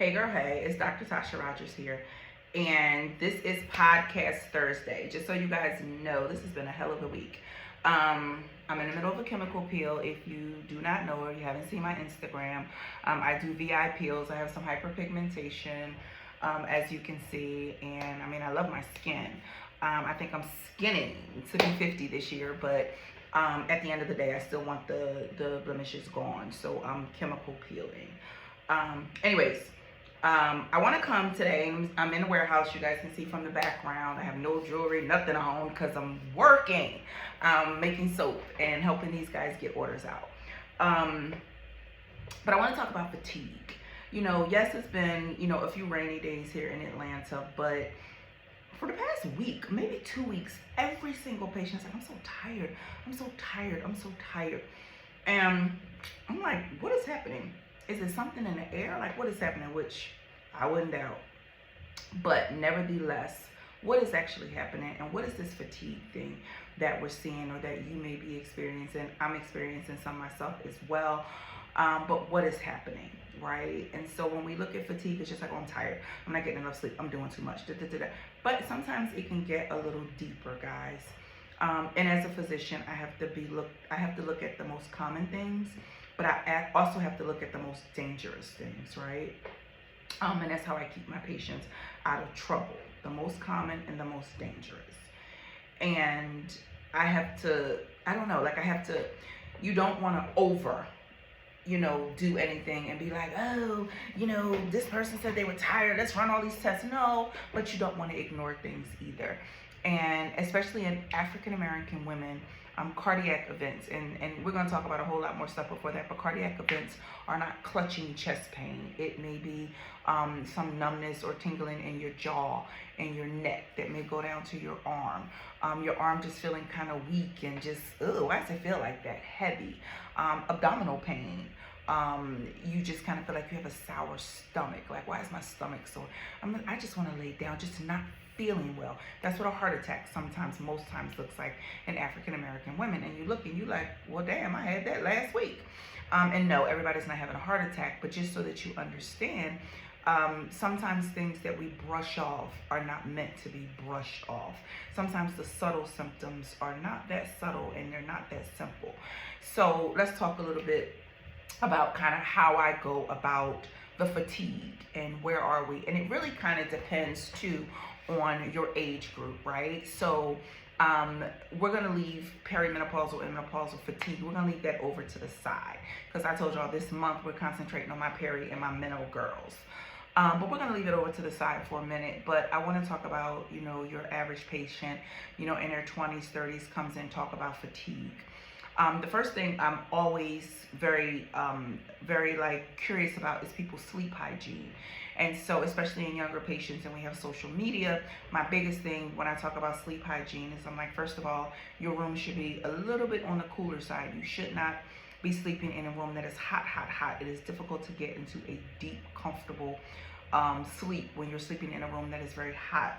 Hey girl, hey, it's Dr. Tasha Rogers here. And this is Podcast Thursday. Just so you guys know, this has been a hell of a week. I'm in the middle of a chemical peel. If you do not know or you haven't seen my Instagram, I do VI peels. I have some hyperpigmentation, as you can see. And I mean, I love my skin. I think I'm skinning to be 50 this year, but at the end of the day, I still want the blemishes gone. So I'm chemical peeling. I want to come today. I'm in the warehouse. You guys can see from the background. I have no jewelry, nothing on because I'm working, making soap and helping these guys get orders out. But I want to talk about fatigue. Yes, it's been, a few rainy days here in Atlanta, but for the past week, maybe 2 weeks, every single patient's like, I'm so tired. I'm so tired. I'm so tired. And I'm like, what is happening? Is it something in the air? Like, what is happening? Which I wouldn't doubt. But nevertheless, what is actually happening? And what is this fatigue thing that we're seeing or that you may be experiencing? I'm experiencing some myself as well. But what is happening, right? And so when we look at fatigue, it's just like, oh, I'm tired. I'm not getting enough sleep. I'm doing too much. But sometimes it can get a little deeper, guys. And as a physician, I have to look at the most common things, but I also have to look at the most dangerous things, right? And that's how I keep my patients out of trouble. The most common and the most dangerous. And I have to, you don't want to do anything and be like, oh, this person said they were tired. Let's run all these tests. No, but you don't want to ignore things either. And especially in African American women, cardiac events, and we're going to talk about a whole lot more stuff before that, but cardiac events are not clutching chest pain. It may be some numbness or tingling in your jaw and your neck that may go down to your arm just feeling kind of weak and just, why does it feel like that? Heavy. Abdominal pain. You just kind of feel like you have a sour stomach. Like, why is my stomach sore? I just want to lay down, just not feeling well. That's what a heart attack most times looks like in African American women. And you look and you like, well, damn, I had that last week. And no, everybody's not having a heart attack, but just so that you understand, sometimes things that we brush off are not meant to be brushed off. Sometimes the subtle symptoms are not that subtle and they're not that simple. So let's talk a little bit about kind of how I go about the fatigue and where are we. And it really kind of depends too on your age group, right? So we're going to leave perimenopausal and menopausal fatigue. We're going to leave that over to the side because I told y'all this month we're concentrating on my peri and my meno girls. But we're going to leave it over to the side for a minute. But I want to talk about, your average patient, in their 20s, 30s comes in, talk about fatigue. The first thing I'm always very curious about is people's sleep hygiene. And so, especially in younger patients, and we have social media, my biggest thing when I talk about sleep hygiene is I'm like, first of all, your room should be a little bit on the cooler side. You should not be sleeping in a room that is hot, hot, hot. It is difficult to get into a deep, comfortable sleep when you're sleeping in a room that is very hot.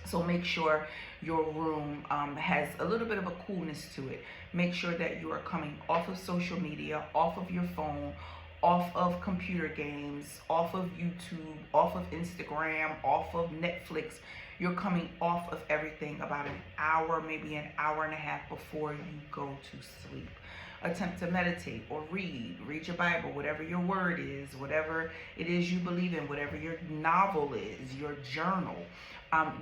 So make sure your room has a little bit of a coolness to it. Make sure that you are coming off of social media, off of your phone, off of computer games, off of YouTube, off of Instagram, off of Netflix. You're coming off of everything about an hour, maybe an hour and a half before you go to sleep. Attempt to meditate or read your Bible, whatever your word is, whatever it is you believe in, whatever your novel is, your journal.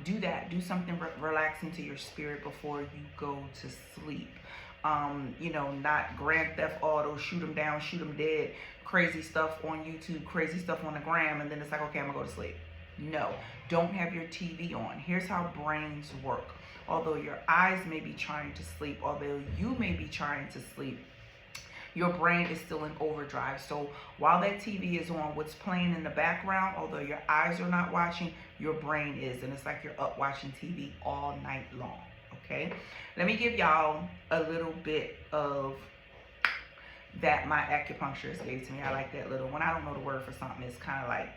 Do that. Do something relaxing to your spirit before you go to sleep. Not Grand Theft Auto, shoot them down, shoot them dead, crazy stuff on YouTube, crazy stuff on the gram, and then it's like, okay, I'm gonna go to sleep. No, don't have your TV on. Here's how brains work. Although your eyes may be trying to sleep, although you may be trying to sleep, your brain is still in overdrive. So while that TV is on, what's playing in the background, although your eyes are not watching, your brain is. And it's like you're up watching TV all night long, okay? Let me give y'all a little bit of that my acupuncturist gave to me. I like that little, when I don't know the word for something, it's kind of like,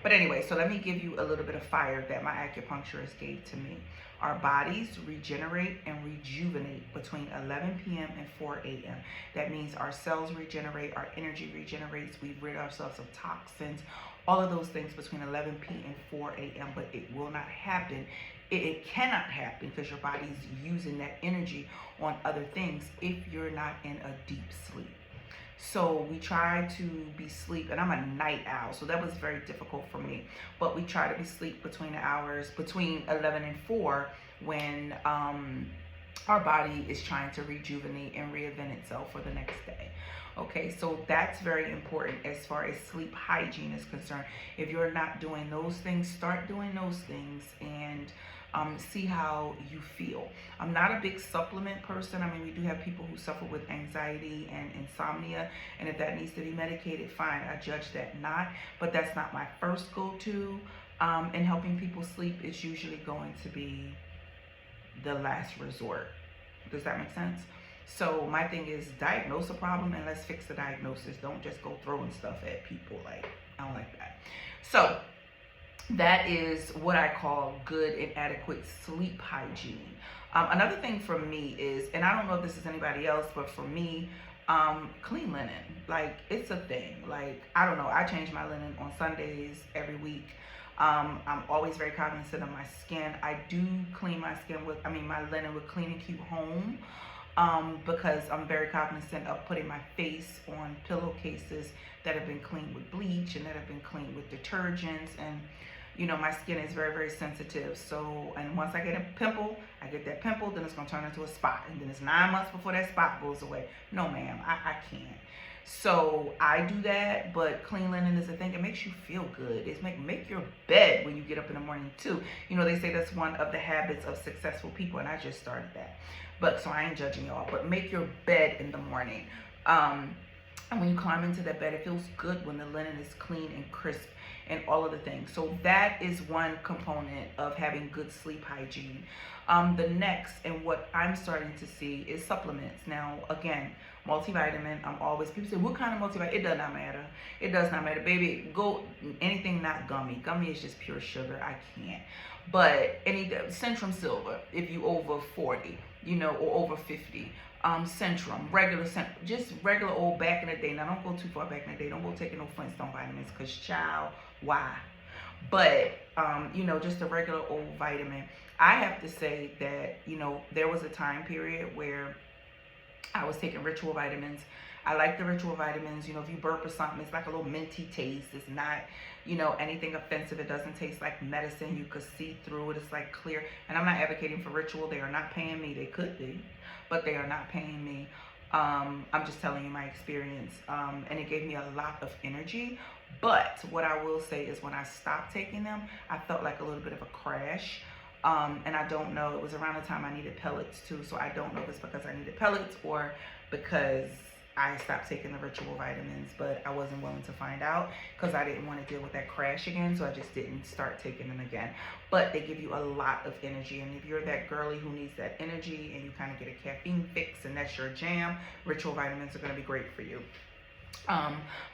But anyway, so let me give you a little bit of fire that my acupuncturist gave to me. Our bodies regenerate and rejuvenate between 11 p.m. and 4 a.m. That means our cells regenerate, our energy regenerates, we rid ourselves of toxins, all of those things between 11 p.m. and 4 a.m. But it will not happen. It cannot happen because your body's using that energy on other things if you're not in a deep sleep. So we try to be sleep, and I'm a night owl, so that was very difficult for me. But we try to be sleep between the hours between 11 and 4 when our body is trying to rejuvenate and reinvent itself for the next day. Okay, so that's very important as far as sleep hygiene is concerned. If you're not doing those things, start doing those things and see how you feel. I'm not a big supplement person. I mean, we do have people who suffer with anxiety and insomnia, and if that needs to be medicated, fine, I judge that not, but that's not my first go-to in helping people sleep. It's usually going to be the last resort. Does that make sense? So my thing is, diagnose a problem and let's fix the diagnosis. Don't just go throwing stuff at people. Like, I don't like that. So that is what I call good and adequate sleep hygiene. Another thing for me is, and I don't know if this is anybody else, but for me, clean linen. Like, it's a thing. Like, I don't know, I change my linen on Sundays every week. I'm always very cognizant of my skin. I do clean my skin with, my linen with Clean and Cute Home. Because I'm very cognizant of putting my face on pillowcases that have been cleaned with bleach and that have been cleaned with detergents. And you know, my skin is very, very sensitive. So, and once I get a pimple, I get that pimple, then it's going to turn into a spot. And then it's 9 months before that spot goes away. No, ma'am, I can't. So I do that, but clean linen is a thing. It makes you feel good. It's make your bed when you get up in the morning too. You know, they say that's one of the habits of successful people, and I just started that. But so I ain't judging y'all, but make your bed in the morning. And when you climb into that bed, it feels good when the linen is clean and crisp and all of the things. So that is one component of having good sleep hygiene. The next, and what I'm starting to see, is supplements. Now, again, multivitamin, people say, what kind of multivitamin? It does not matter. It does not matter. Baby, go anything not gummy. Gummy is just pure sugar. I can't. But Centrum Silver, if you over 40, or over 50. Centrum, just regular old back in the day. Now, don't go too far back in the day. Don't go taking no Flintstone vitamins, because child, why? But, just a regular old vitamin. I have to say that, there was a time period where I was taking ritual vitamins. I like the ritual vitamins. If you burp or something, it's like a little minty taste. It's not, anything offensive. It doesn't taste like medicine. You could see through it. It's like clear. And I'm not advocating for ritual. They are not paying me. They could be, but they are not paying me. I'm just telling you my experience. And it gave me a lot of energy. But what I will say is when I stopped taking them, I felt like a little bit of a crash. And I don't know, it was around the time I needed pellets too. So I don't know if it's because I needed pellets or because I stopped taking the ritual vitamins, but I wasn't willing to find out because I didn't want to deal with that crash again. So I just didn't start taking them again. But they give you a lot of energy. And if you're that girly who needs that energy and you kind of get a caffeine fix and that's your jam, ritual vitamins are going to be great for you.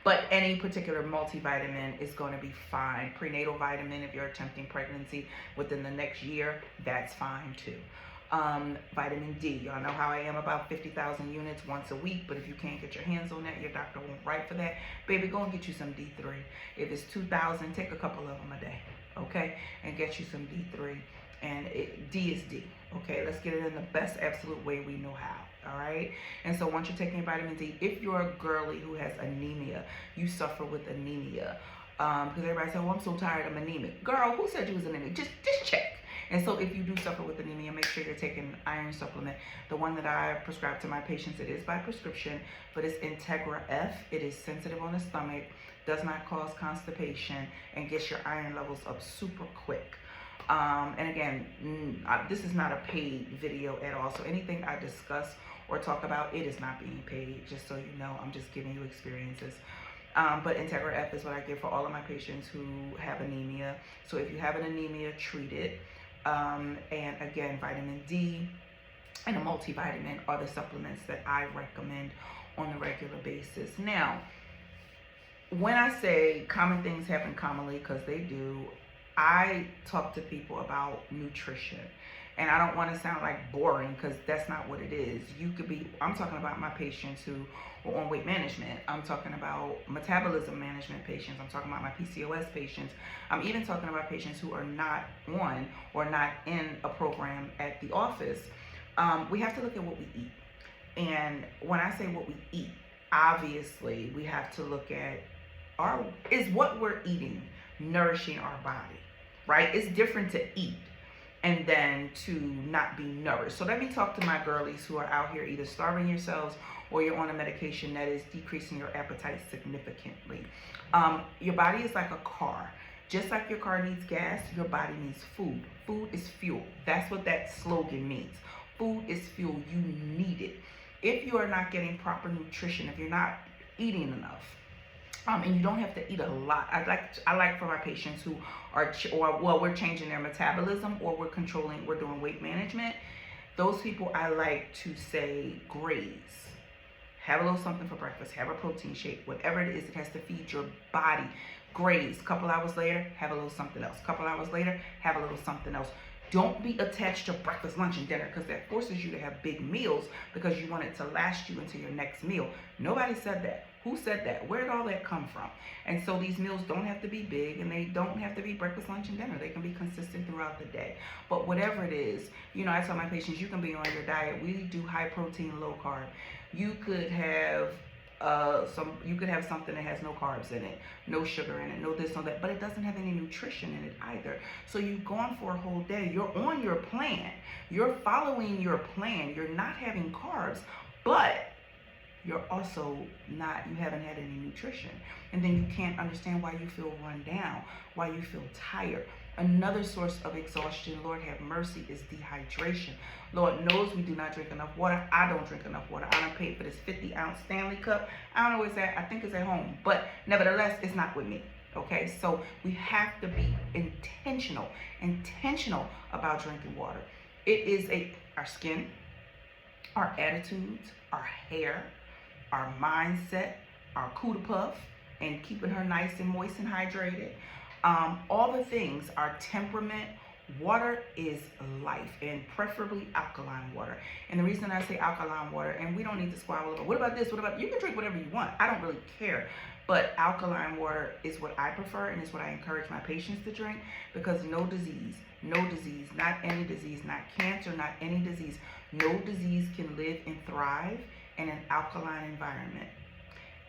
But any particular multivitamin is going to be fine. Prenatal vitamin, if you're attempting pregnancy within the next year, that's fine too. Vitamin D, y'all know how I am about 50,000 units once a week, but if you can't get your hands on that, your doctor won't write for that. Baby, go and get you some D3. If it's 2,000, take a couple of them a day, okay? And get you some D3. And D is D, okay? Let's get it in the best absolute way we know how, all right? And so once you're taking your vitamin D, if you're a girly who has anemia, you suffer with anemia, because everybody says, well, I'm so tired, I'm anemic. Girl, who said you was anemic? Just check. And so if you do suffer with anemia, make sure you're taking an iron supplement. The one that I prescribe to my patients, it is by prescription, but it's Integra F. It is sensitive on the stomach, does not cause constipation, and gets your iron levels up super quick. And again, this is not a paid video at all. So anything I discuss or talk about, it is not being paid, just so you know. I'm just giving you experiences. But Integra F is what I give for all of my patients who have anemia. So if you have an anemia, treat it. And again, vitamin D and a multivitamin are the supplements that I recommend on a regular basis. Now, when I say common things happen commonly, because they do, I talk to people about nutrition. And I don't want to sound like boring, because that's not what it is. I'm talking about my patients who are on weight management. I'm talking about metabolism management patients. I'm talking about my PCOS patients. I'm even talking about patients who are not on or not in a program at the office. We have to look at what we eat. And when I say what we eat, obviously we have to look at is what we're eating nourishing our body, right? It's different to eat and then to not be nourished. So let me talk to my girlies who are out here either starving yourselves or you're on a medication that is decreasing your appetite significantly. Your body is like a car. Just like your car needs gas, your body needs food. Food is fuel. That's what that slogan means. Food is fuel. You need it. If you are not getting proper nutrition, if you're not eating enough, and you don't have to eat a lot. I like for my patients who are, we're changing their metabolism or we're doing weight management. Those people I like to say graze. Have a little something for breakfast. Have a protein shake. Whatever it is, it has to feed your body. Graze. Couple hours later, have a little something else. Couple hours later, have a little something else. Don't be attached to breakfast, lunch, and dinner, because that forces you to have big meals because you want it to last you into your next meal. Nobody said that. Who said that? Where did all that come from? And so these meals don't have to be big, and they don't have to be breakfast, lunch, and dinner. They can be consistent throughout the day. But whatever it is, I tell my patients, you can be on your diet. We do high protein, low carb. You could have something that has no carbs in it, no sugar in it, no this, no that, but it doesn't have any nutrition in it either. So you've gone for a whole day. You're on your plan. You're following your plan. You're not having carbs, but you're also you haven't had any nutrition. And then you can't understand why you feel run down, why you feel tired. Another source of exhaustion, Lord have mercy, is dehydration. Lord knows we do not drink enough water. I don't drink enough water. I don't pay for this 50-ounce Stanley cup. I don't know where it's at. I think it's at home. But nevertheless, it's not with me. Okay? So we have to be intentional about drinking water. It is our skin, our attitudes, our hair, our mindset, our cooter puff, and keeping her nice and moist and hydrated. All the things, our temperament. Water is life, and preferably alkaline water. And the reason I say alkaline water, and we don't need to squabble over, what about this, you can drink whatever you want. I don't really care. But alkaline water is what I prefer, and is what I encourage my patients to drink, because no disease, not any disease, not cancer, not any disease, no disease can live and thrive in an alkaline environment.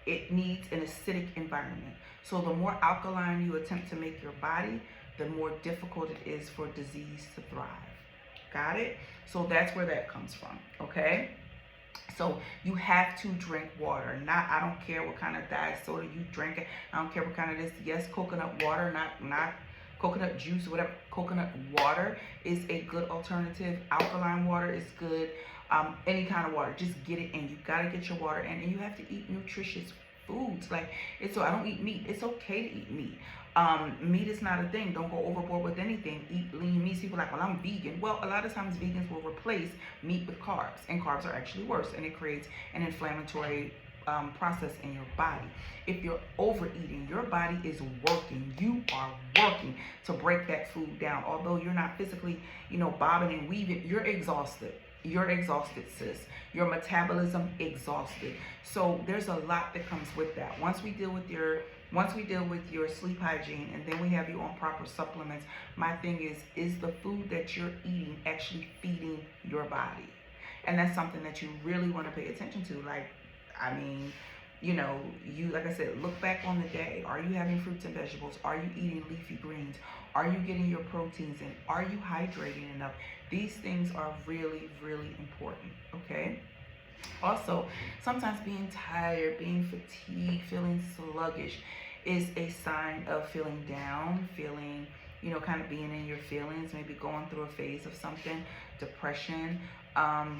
It needs an acidic environment. So the more alkaline you attempt to make your body, the more difficult it is for disease to thrive. Got it? So that's where that comes from, okay? So you have to drink water. I don't care what kind of diet soda you drink. I don't care what kind of this. Yes, coconut water, not coconut juice, whatever. Coconut water is a good alternative. Alkaline water is good. Any kind of water, just get it in. You gotta get your water in, and you have to eat nutritious foods. I don't eat meat. It's okay to eat meat. Meat is not a thing. Don't go overboard with anything. Eat lean meat. People are like, well, I'm vegan. Well, a lot of times vegans will replace meat with carbs, and carbs are actually worse, and it creates an inflammatory process in your body. If you're overeating, your body is working. You are working to break that food down. Although you're not physically, bobbing and weaving, you're exhausted. You're exhausted, sis. Your metabolism exhausted. So there's a lot that comes with that. Once we deal with your sleep hygiene, and then we have you on proper supplements, my thing is the food that you're eating actually feeding your body? And that's something that you really want to pay attention to. Like I said, look back on the day. Are you having fruits and vegetables? Are you eating leafy greens? Are you getting your proteins in? Are you hydrating enough? These things are really, really important, okay? Also, sometimes being tired, being fatigued, feeling sluggish is a sign of feeling down, feeling, kind of being in your feelings, maybe going through a phase of something, depression.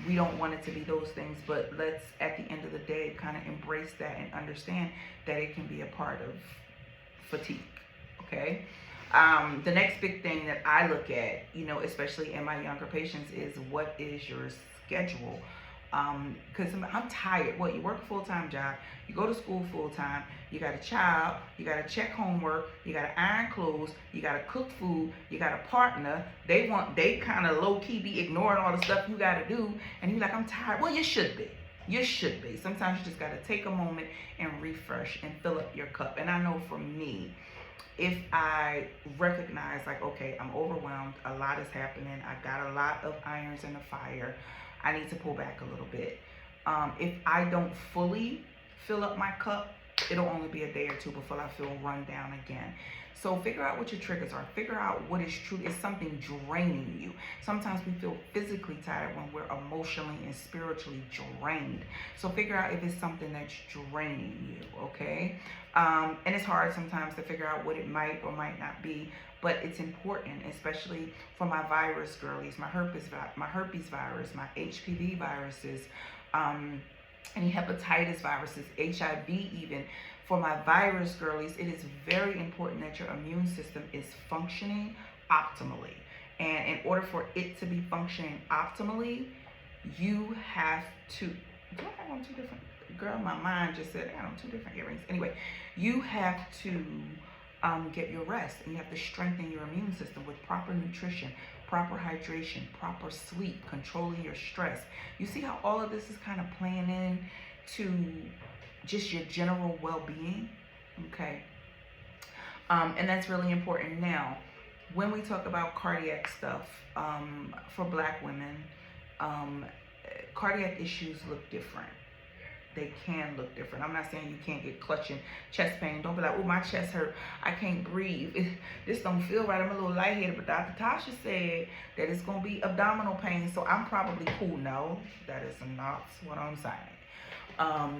We don't want it to be those things, but let's, at the end of the day, kind of embrace that and understand that it can be a part of fatigue, okay? The next big thing that I look at, especially in my younger patients, is what is your schedule? Because I'm tired. Well, you work a full-time job, you go to school full-time, you got a child, you got to check homework, you got to iron clothes, you got to cook food, you got a partner. They kind of low-key be ignoring all the stuff you got to do, and you're like, I'm tired. Well, you should be. You should be. Sometimes you just got to take a moment and refresh and fill up your cup. And I know for me, if I recognize, like, okay, I'm overwhelmed, a lot is happening, I got a lot of irons in the fire, I need to pull back a little bit. If I don't fully fill up my cup, it'll only be a day or two before I feel run down again. So figure out what your triggers are. Figure out what is true. Is something draining you? Sometimes we feel physically tired when we're emotionally and spiritually drained. So figure out if it's something that's draining you, okay? And it's hard sometimes to figure out what it might or might not be, but it's important, especially for my virus girlies, my herpes virus, my HPV viruses, any hepatitis viruses, HIV even. For my virus girlies, it is very important that your immune system is functioning optimally. And in order for it to be functioning optimally, you have to, do I have on two different, girl, my mind just said I got on two different earrings. Anyway, you have to get your rest, and you have to strengthen your immune system with proper nutrition, proper hydration, proper sleep, controlling your stress. You see how all of this is kind of playing in to just your general well-being, okay? And that's really important. Now, when we talk about cardiac stuff, for Black women, cardiac issues look different. They can look different. I'm not saying you can't get clutching chest pain. Don't be like, oh, my chest hurt, I can't breathe, this don't feel right, I'm a little lightheaded. But Dr. Tasha said that it's gonna be abdominal pain, so I'm probably cool. No, that is not what I'm saying.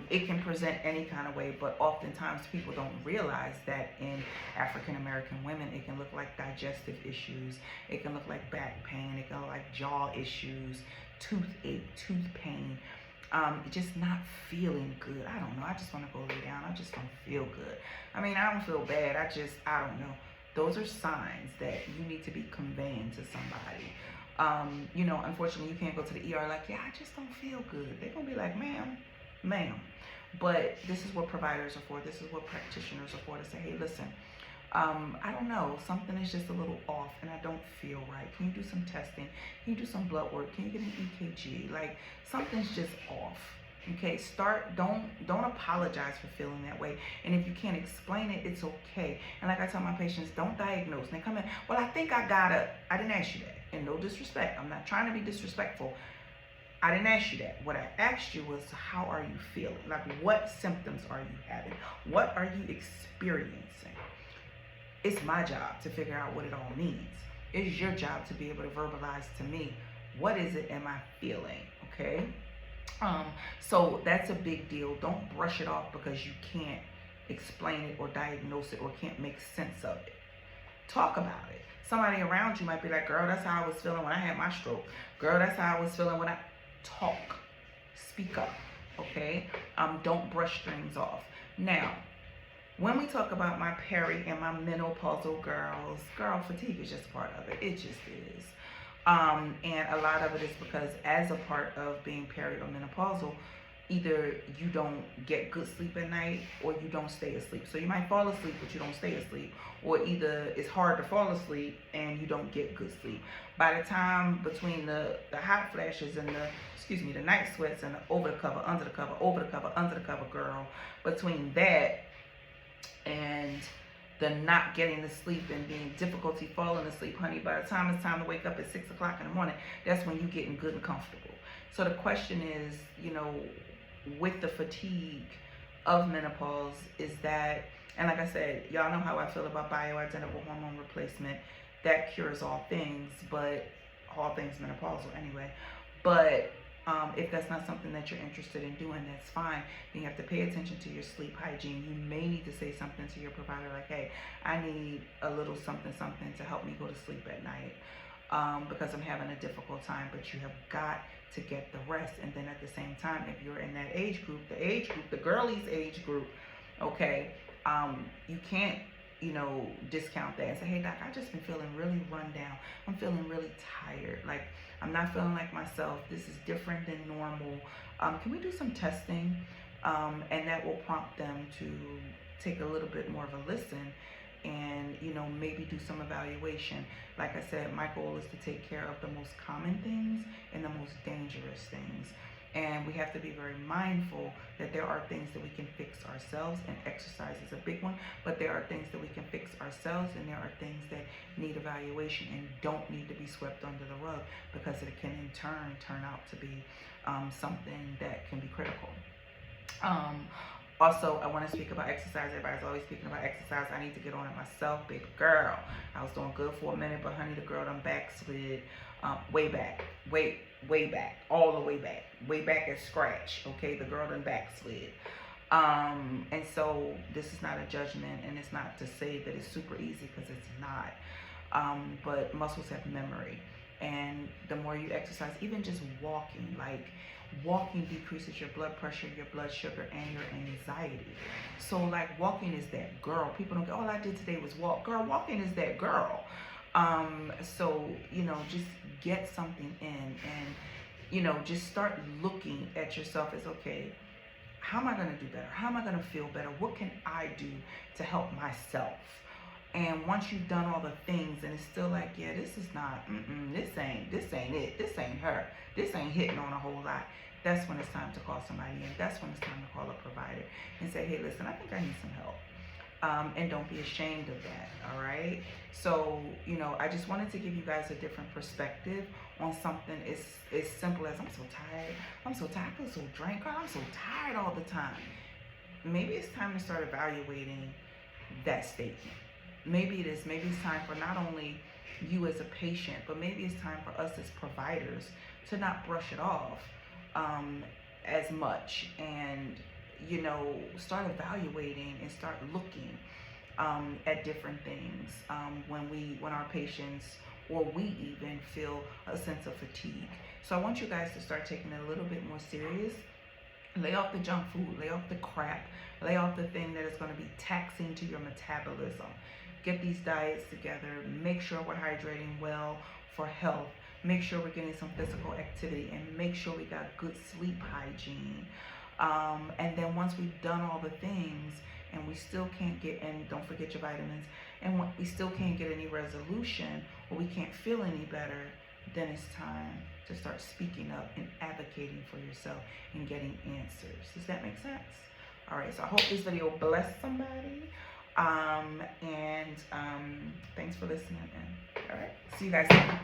It can present any kind of way, but oftentimes people don't realize that in African American women, it can look like digestive issues, it can look like back pain, it can look like jaw issues, toothache, tooth pain, just not feeling good. I don't know, I just want to go lay down, I just don't feel good. I mean, I don't feel bad, I don't know. Those are signs that you need to be conveying to somebody. You know, unfortunately, you can't go to the ER like, yeah, I just don't feel good. They're gonna be like, ma'am. But this is what providers are for. This is what practitioners are for, to say, hey, listen, I don't know, something is just a little off and I don't feel right. Can you do some testing? Can you do some blood work? Can you get an EKG? Like, something's just off. Okay, don't apologize for feeling that way. And if you can't explain it, it's okay. And like I tell my patients, don't diagnose. And they come in, well, I think I didn't ask you that. And no disrespect, I'm not trying to be disrespectful. I didn't ask you that. What I asked you was, how are you feeling? Like, what symptoms are you having? What are you experiencing? It's my job to figure out what it all means. It's your job to be able to verbalize to me, what is it am I feeling, okay? So that's a big deal. Don't brush it off because you can't explain it or diagnose it or can't make sense of it. Talk about it. Somebody around you might be like, girl, that's how I was feeling when I had my stroke. Girl, that's how I was feeling when I... Talk, speak up, okay? Don't brush things off. Now, when we talk about my peri and my menopausal girls, girl, fatigue is just part of it. It just is. And a lot of it is because as a part of being peri or menopausal, either you don't get good sleep at night or you don't stay asleep. So you might fall asleep, but you don't stay asleep. Or either it's hard to fall asleep and you don't get good sleep. By the time between the hot flashes and the night sweats and the over the cover, under the cover, over the cover, under the cover, girl, between that and the not getting to sleep and being difficulty falling asleep, honey, by the time it's time to wake up at 6 o'clock in the morning, that's when you're getting good and comfortable. So the question is, you know, with the fatigue of menopause, is that, and like I said, y'all know how I feel about bioidentical hormone replacement. That cures all things, but all things menopausal anyway. But if that's not something that you're interested in doing, that's fine. Then you have to pay attention to your sleep hygiene. You may need to say something to your provider like, hey, I need a little something to help me go to sleep at night because I'm having a difficult time. But you have got to get the rest. And then at the same time, if you're in that age group, the girlies age group, okay, you can't discount that and say, hey doc, I just been feeling really run down. I'm feeling really tired. Like, I'm not feeling like myself. This is different than normal. Can we do some testing? And that will prompt them to take a little bit more of a listen and, maybe do some evaluation. Like I said, my goal is to take care of the most common things and the most dangerous things. And we have to be very mindful that there are things that we can fix ourselves, and exercise is a big one, but there are things that we can fix ourselves, and there are things that need evaluation and don't need to be swept under the rug, because it can in turn out to be something that can be critical. Also, I want to speak about exercise. Everybody's always speaking about exercise. I need to get on it myself, baby girl. I was doing good for a minute, but honey, the girl done backslid way back, all the way back at scratch. Okay, the girl done backslid. And so this is not a judgment, and it's not to say that it's super easy, because it's not. But muscles have memory, and the more you exercise, even just walking, like walking decreases your blood pressure, your blood sugar, and your anxiety. So like, walking is that girl. People don't go, all I did today was walk. Girl, walking is that girl. So just get something in, and just start looking at yourself as, okay, how am I going to do better? How am I going to feel better? What can I do to help myself? And once you've done all the things and it's still like, yeah, this is not, this ain't it, this ain't her, this ain't hitting on a whole lot, that's when it's time to call somebody in. That's when it's time to call a provider and say, hey, listen, I think I need some help. And don't be ashamed of that, all right? So, I just wanted to give you guys a different perspective on something as simple as, I'm so tired, I feel so drained, girl, I'm so tired all the time. Maybe it's time to start evaluating that statement. Maybe it's time for not only you as a patient, but maybe it's time for us as providers to not brush it off as much, and start evaluating and start looking at different things when our patients, or we even, feel a sense of fatigue. So I want you guys to start taking it a little bit more serious. Lay off the junk food, lay off the crap, lay off the thing that is going to be taxing to your metabolism. Get these diets together. Make sure we're hydrating well for health. Make sure we're getting some physical activity, and make sure we got good sleep hygiene. And then once we've done all the things and we still can't get, and don't forget your vitamins, and we still can't get any resolution, or we can't feel any better, then it's time to start speaking up and advocating for yourself and getting answers. Does that make sense? All right, so I hope this video blessed somebody. Thanks for listening. All right, see you guys soon.